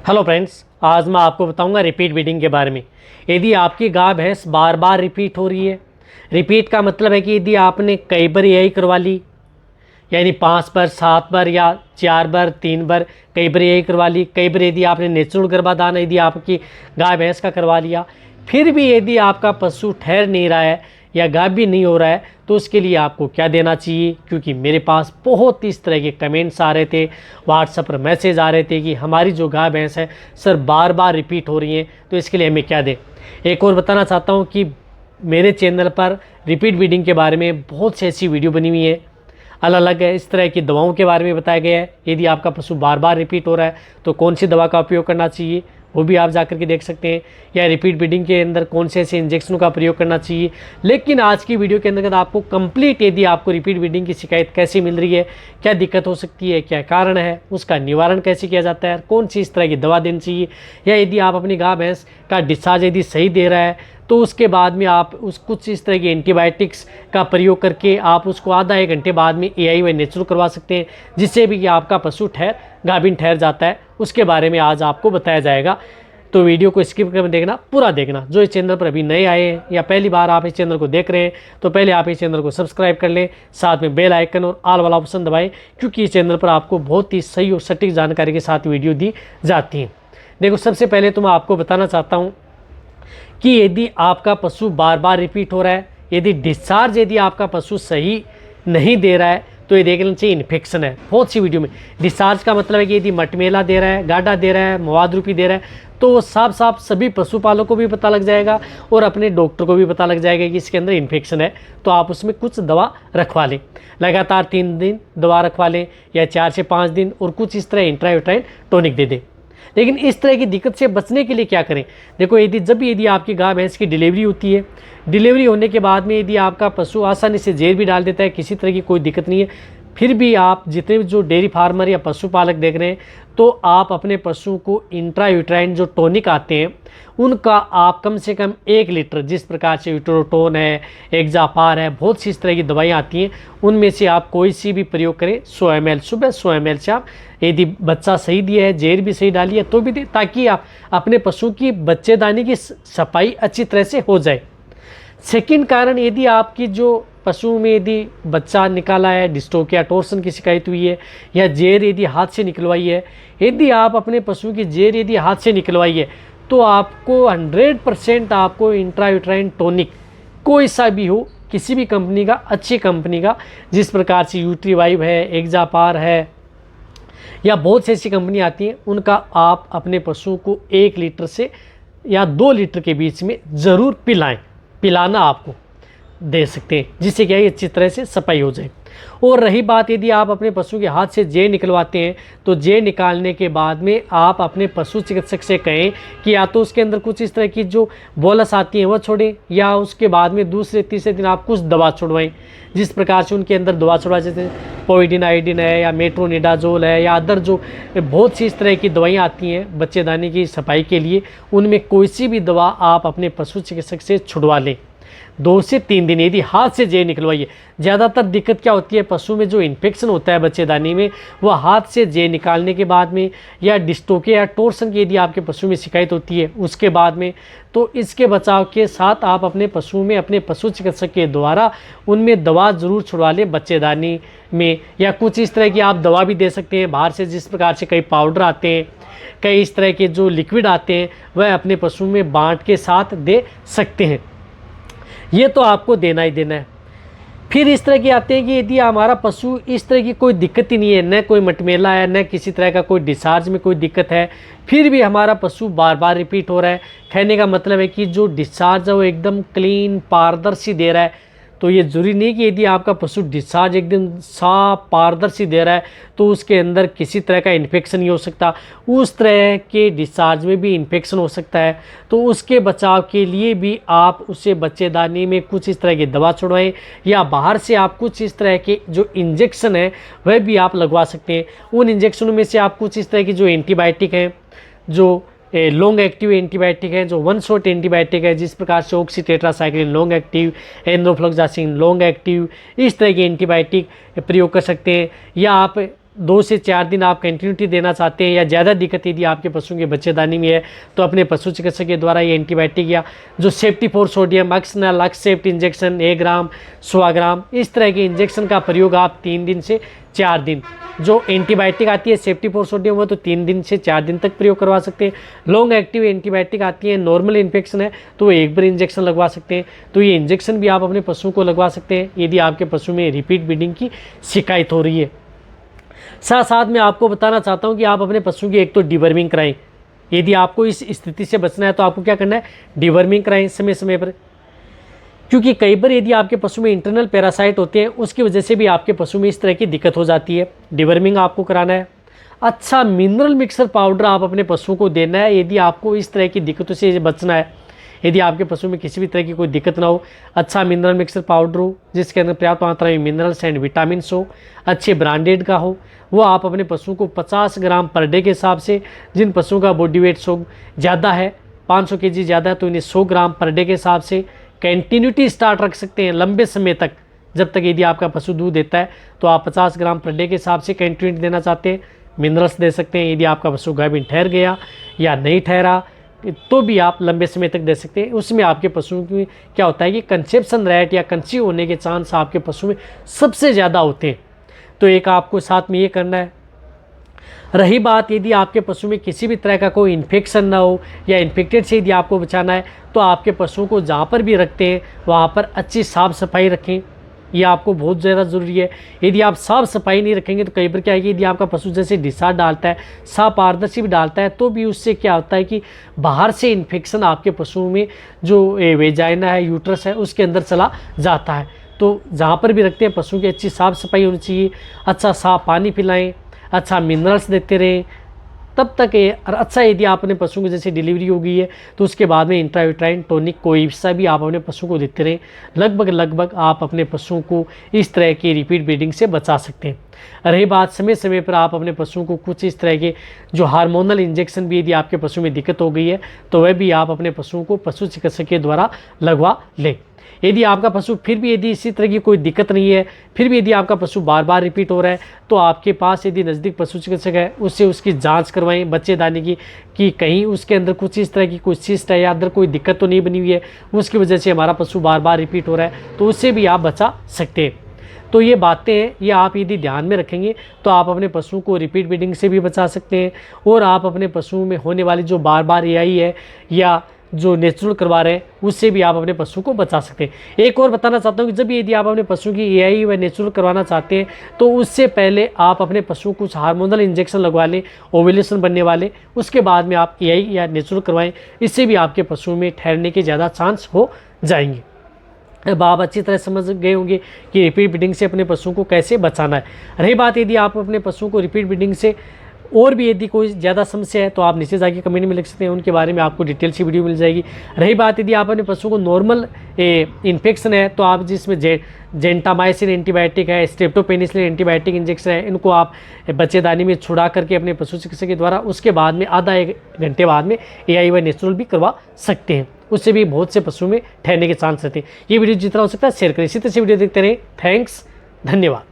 Hello friends, आज मैं आपको बताऊंगा रिपीट ब्रीडिंग के बारे में। यदि आपकी गाय भैंस बार बार रिपीट हो रही है, रिपीट का मतलब है कि यदि आपने कई बार यही करवा ली, यानी 5 बार 7 बार या 4 बार 3 बार कई बार यही करवा ली, कई बार यदि आपने नेचुरल गर्भाधान यदि आपकी गाय भैंस का करवा लिया, फिर भी यदि आपका पशु ठहर नहीं रहा है या गायब भी नहीं हो रहा है, तो उसके लिए आपको क्या देना चाहिए। क्योंकि मेरे पास बहुत इस तरह के कमेंट्स आ रहे थे, व्हाट्सएप पर मैसेज आ रहे थे कि हमारी जो गाय भैंस है सर बार बार रिपीट हो रही हैं, तो इसके लिए हमें क्या दें। एक और बताना चाहता हूँ कि मेरे चैनल पर रिपीट ब्रीडिंग के बारे में बहुत सी ऐसी वीडियो बनी हुई है, अलग अलग है। इस तरह की दवाओं के बारे में बताया गया है। यदि आपका पशु बार बार रिपीट हो रहा है तो कौन सी दवा का उपयोग करना चाहिए, वो भी आप जाकर के देख सकते हैं। या रिपीट ब्रीडिंग के अंदर कौन से ऐसे इंजेक्शनों का प्रयोग करना चाहिए। लेकिन आज की वीडियो के अंतर्गत आपको कंप्लीट, यदि आपको रिपीट ब्रीडिंग की शिकायत कैसे मिल रही है, क्या दिक्कत हो सकती है, क्या कारण है, उसका निवारण कैसे किया जाता है, कौन सी इस तरह की दवा देनी चाहिए, या यदि आप अपनी गाय भैंस का डिस्चार्ज यदि सही दे रहा है तो उसके बाद में आप उस कुछ इस तरह की एंटीबायोटिक्स का प्रयोग करके आप उसको आधा 1 घंटे बाद में एआई व नेचुरल करवा सकते हैं, जिससे भी कि आपका पशु गाभिन ठहर जाता है। उसके बारे में आज आपको बताया जाएगा। तो वीडियो को स्किप कर देखना, पूरा देखना। जो इस चैनल पर अभी नए आए हैं या पहली बार आप इस चैनल को देख रहे हैं तो पहले आप इस चैनल को सब्सक्राइब कर लें, साथ में बेल आइकन और ऑल वाला ऑप्शन दबाएं, क्योंकि इस चैनल पर आपको बहुत ही सही और सटीक जानकारी के साथ वीडियो दी जाती है। देखो, सबसे पहले तो मैं आपको बताना चाहता हूँ कि यदि आपका पशु बार बार रिपीट हो रहा है, यदि डिस्चार्ज यदि आपका पशु सही नहीं दे रहा है, तो ये देख लेना चाहिए इन्फेक्शन है। बहुत सी वीडियो में डिस्चार्ज का मतलब है कि यदि मटमेला दे रहा है, गाढ़ा दे रहा है, मवाद रूपी दे रहा है, तो साफ साफ सभी पशुपालकों को भी पता लग जाएगा और अपने डॉक्टर को भी पता लग जाएगा कि इसके अंदर इन्फेक्शन है। तो आप उसमें कुछ दवा रखवा लें, लगातार 3 दिन दवा रखवा लें या 4 से 5 दिन, और कुछ इस तरह इंट्रायूट्राइन टॉनिक दे दें। लेकिन इस तरह की दिक्कत से बचने के लिए क्या करें। देखो, यदि आपकी गाय भैंस की डिलीवरी होती है, डिलीवरी होने के बाद में यदि आपका पशु आसानी से जेर भी डाल देता है, किसी तरह की कोई दिक्कत नहीं है, फिर भी आप जितने भी जो डेयरी फार्मर या पशुपालक देख रहे हैं, तो आप अपने पशु को इंट्रायूट्राइन जो टॉनिक आते हैं उनका आप कम से कम 1 लीटर, जिस प्रकार से यूट्रोटोन है, एक्जापार है, बहुत सी इस तरह की दवाइयाँ आती हैं, उनमें से आप कोई सी भी प्रयोग करें। 100 ml सुबह, 100 ml शाम। यदि बच्चा सही दिया है, जेर भी सही डाली है तो भी दे, ताकि आप अपने पशु की बच्चेदानी की सफाई अच्छी तरह से हो जाए। सेकंड कारण, यदि आपकी जो पशु में यदि बच्चा निकाला है, डिस्टोकिया टोर्सन की शिकायत हुई है, या जेर यदि हाथ से निकलवाई है, यदि आप अपने पशु की जेर यदि हाथ से निकलवाई है, तो आपको 100% आपको इंट्रायूट्राइन टॉनिक कोई सा भी हो, किसी भी कंपनी का, अच्छी कंपनी का, जिस प्रकार से यूट्रीवाइव है, एक्जापार है, या बहुत सी ऐसी कंपनी आती हैं, उनका आप अपने पशु को 1 लीटर से या 2 लीटर के बीच में ज़रूर पिलाना आपको दे सकते हैं, जिससे क्या है अच्छी तरह से सफाई हो जाए। और रही बात, यदि आप अपने पशु के हाथ से जे निकलवाते हैं, तो जे निकालने के बाद में आप अपने पशु चिकित्सक से कहें कि या तो उसके अंदर कुछ इस तरह की जो बोलस आती है वो छोड़ें, या उसके बाद में दूसरे तीसरे दिन आप कुछ दवा छुड़वाएं। जिस प्रकार से उनके अंदर दवा छुड़वा, जैसे पोविडिन आयोडीन है, या मेट्रोनिडाजोल है, या अदर जो बहुत सी इस तरह की दवाइयाँ आती हैं बच्चेदानी की सफाई के लिए, उनमें कोई सी भी दवा आप अपने पशु चिकित्सक से छुड़वा लें 2 से 3 दिन, यदि हाथ से जे निकलवाइए। ज़्यादातर दिक्कत क्या होती है, पशु में जो इन्फेक्शन होता है बच्चेदानी में, वह हाथ से जे निकालने के बाद में, या डिस्टोके या टोर्सन की यदि आपके पशु में शिकायत होती है उसके बाद में। तो इसके बचाव के साथ आप अपने पशु में, अपने पशु चिकित्सक के द्वारा उनमें दवा ज़रूर छुड़वा लें बच्चेदानी में। या कुछ इस तरह की आप दवा भी दे सकते हैं बाहर से, जिस प्रकार से कई पाउडर आते हैं, कई इस तरह के जो लिक्विड आते हैं, वह अपने पशु में बाँट के साथ दे सकते हैं। ये तो आपको देना ही देना है। फिर इस तरह के आते हैं कि यदि हमारा पशु इस तरह की कोई दिक्कत ही नहीं है, न कोई मटमेला है, न किसी तरह का कोई डिस्चार्ज में कोई दिक्कत है, फिर भी हमारा पशु बार बार रिपीट हो रहा है, कहने का मतलब है कि जो डिस्चार्ज है वो एकदम क्लीन पारदर्शी दे रहा है। तो ये ज़रूरी नहीं कि यदि आपका पशु डिस्चार्ज एकदम साफ पारदर्शी दे रहा है तो उसके अंदर किसी तरह का इन्फेक्शन नहीं हो सकता। उस तरह के डिस्चार्ज में भी इन्फेक्शन हो सकता है। तो उसके बचाव के लिए भी आप उसे बच्चेदानी में कुछ इस तरह की दवा छुड़वाएं, या बाहर से आप कुछ इस तरह के जो इंजेक्शन है वह भी आप लगवा सकते हैं। उन इंजेक्शनों में से आप कुछ इस तरह की जो एंटीबायोटिक हैं, जो लॉन्ग एक्टिव एंटीबायोटिक है, जो 1 शॉट एंटीबायोटिक है, जिस प्रकार से oxytetracycline long active, enrofloxacin long active, इस तरह की एंटीबायोटिक प्रयोग कर सकते हैं। या आप 2 से 4 दिन आप कंटिन्यूटी देना चाहते हैं या ज़्यादा दिक्कत यदि आपके पशुओं के बच्चेदानी में है, तो अपने पशु चिकित्सक के द्वारा ये एंटीबायोटिक या जो सेफ्टी फॉर सोडियम अक्सनल अक्सेप्ट इंजेक्शन 1 ग्राम 100 ग्राम इस तरह के इंजेक्शन का प्रयोग आप 3 दिन से 4 दिन, जो एंटीबायोटिक आती है सेफ्टी फॉर सोडियम वो तो 3 दिन से 4 दिन तक प्रयोग करवा सकते हैं। लॉन्ग एक्टिव एंटीबायोटिक आती है, नॉर्मल इन्फेक्शन है तो वो 1 बार इंजेक्शन लगवा सकते हैं। तो ये इंजेक्शन भी आप अपने पशुओं को लगवा सकते हैं यदि आपके पशु में रिपीट ब्रीडिंग की शिकायत हो रही है। साथ साथ मैं आपको बताना चाहता हूं कि आप अपने पशु की एक तो डिवर्मिंग कराएं। यदि आपको इस स्थिति से बचना है तो आपको क्या करना है, डिवर्मिंग कराएं समय समय पर, क्योंकि कई बार यदि आपके पशु में इंटरनल पैरासाइट होते हैं उसकी वजह से भी आपके पशु में इस तरह की दिक्कत हो जाती है। डिवर्मिंग आपको कराना है। अच्छा मिनरल मिक्सर पाउडर आप अपने पशुओं को देना है यदि आपको इस तरह की दिक्कतों से बचना है। यदि आपके पशु में किसी भी तरह की कोई दिक्कत ना हो, अच्छा मिनरल मिक्सर पाउडर हो जिसके अंदर पर्याप्त मात्रा में मिनरल्स एंड विटामिन्स हो, अच्छे ब्रांडेड का हो, वो आप अपने पशुओं को 50 ग्राम पर डे के हिसाब से, जिन पशुओं का बॉडी वेट ज़्यादा है 500 kg ज़्यादा है तो इन्हें 100 ग्राम पर डे के हिसाब से कंटिन्यूटी स्टार्ट रख सकते हैं लंबे समय तक। जब तक यदि आपका पशु दूध देता है तो आप 50 ग्राम पर डे के हिसाब से कंटिन्यूटी देना चाहते हैं, मिनरल्स दे सकते हैं। यदि आपका पशु गाभिन ठहर गया या नहीं ठहरा तो भी आप लंबे समय तक दे सकते हैं। उसमें आपके पशुओं की क्या होता है कि कंसेप्शन रेट या कंसीव होने के चांस आपके पशु में सबसे ज़्यादा होते हैं। तो एक आपको साथ में ये करना है। रही बात यदि आपके पशु में किसी भी तरह का कोई इन्फेक्शन ना हो या इन्फेक्टेड से यदि आपको बचाना है तो आपके पशुओं को जहाँ पर भी रखते हैं वहाँ पर अच्छी साफ़ सफाई रखें। ये आपको बहुत ज़्यादा ज़रूरी है। यदि आप साफ़ सफाई नहीं रखेंगे तो कई बार क्या है कि यदि आपका पशु जैसे डिसार्ड डालता है, साफ पारदर्शी भी डालता है तो भी उससे क्या होता है कि बाहर से इन्फेक्शन आपके पशुओं में जो वेजाइना है, यूट्रस है, उसके अंदर चला जाता है। तो जहाँ पर भी रखते हैं पशुओं की अच्छी साफ़ सफाई होनी चाहिए, अच्छा साफ पानी पिलाएं, अच्छा मिनरल्स देते रहें तब तक ये। और अच्छा यदि आपने पशु को जैसे डिलीवरी हो गई है तो उसके बाद में इंट्रायूट्राइन टॉनिक कोई सा भी आप अपने पशु को देते रहें। लगभग आप अपने पशुओं को इस तरह की रिपीट ब्रीडिंग से बचा सकते हैं। रही बात समय समय पर आप अपने पशुओं को कुछ इस तरह के जो हार्मोनल इंजेक्शन भी यदि आपके पशु में दिक्कत हो गई है तो वह भी आप अपने पशुओं को पशु चिकित्सक के द्वारा लगवा लें। यदि आपका पशु फिर भी यदि इसी तरह की कोई दिक्कत नहीं है, फिर भी यदि आपका पशु बार बार रिपीट हो रहा है तो आपके पास यदि नज़दीक पशु चिकित्सक है उससे उसकी जांच करवाएं बच्चेदानी की कि कहीं उसके अंदर कुछ इस तरह की कोई सिस्ट है या अंदर कोई दिक्कत तो नहीं बनी हुई है, उसकी वजह से हमारा पशु बार बार रिपीट हो रहा है, तो उससे भी आप बचा सकते हैं। तो ये बातें हैं, ये आप यदि ध्यान में रखेंगे तो आप अपने पशु को रिपीट ब्रीडिंग से भी बचा सकते हैं और आप अपने पशुओं में होने वाली जो बार बार एआई है या जो नेचुरल करवा रहे हैं उससे भी आप अपने पशु को बचा सकते हैं। एक और बताना चाहता हूँ कि जब यदि आप अपने पशु की एआई व नेचुरल करवाना चाहते हैं तो उससे पहले आप अपने पशु को कुछ हार्मोनल इंजेक्शन लगवा लें ओव्यूलेशन बनने वाले, उसके बाद में आप एआई या नेचुरल करवाएं। इससे भी आपके पशु में ठहरने के ज़्यादा चांस हो जाएंगे। अब आप अच्छी तरह समझ गए होंगे कि रिपीट ब्रीडिंग से अपने पशुओं को कैसे बचाना है। रही बात यदि आप अपने पशुओं को रिपीट ब्रीडिंग से और भी यदि कोई ज़्यादा समस्या है तो आप नीचे जाके कमेंट में लिख सकते हैं, उनके बारे में आपको डिटेल सी वीडियो मिल जाएगी। रही बात यदि आप अपने पशुओं को नॉर्मल इन्फेक्शन है तो आप जिसमें जेंटामाइसिन एंटीबायोटिक है, स्ट्रेप्टोपेनिसिलिन एंटीबायोटिक इंजेक्शन है, इनको आप बच्चेदानी में छुड़ा करके अपने पशु चिकित्सक के द्वारा उसके बाद में आधा 1 घंटे बाद में एआई व नेचुरल भी करवा सकते हैं। उससे भी बहुत से पशु में ठहरने के चांस रहते हैं। ये वीडियो जितना हो सकता है शेयर करें। इसी तरह से वीडियो देखते रहें। थैंक्स, धन्यवाद।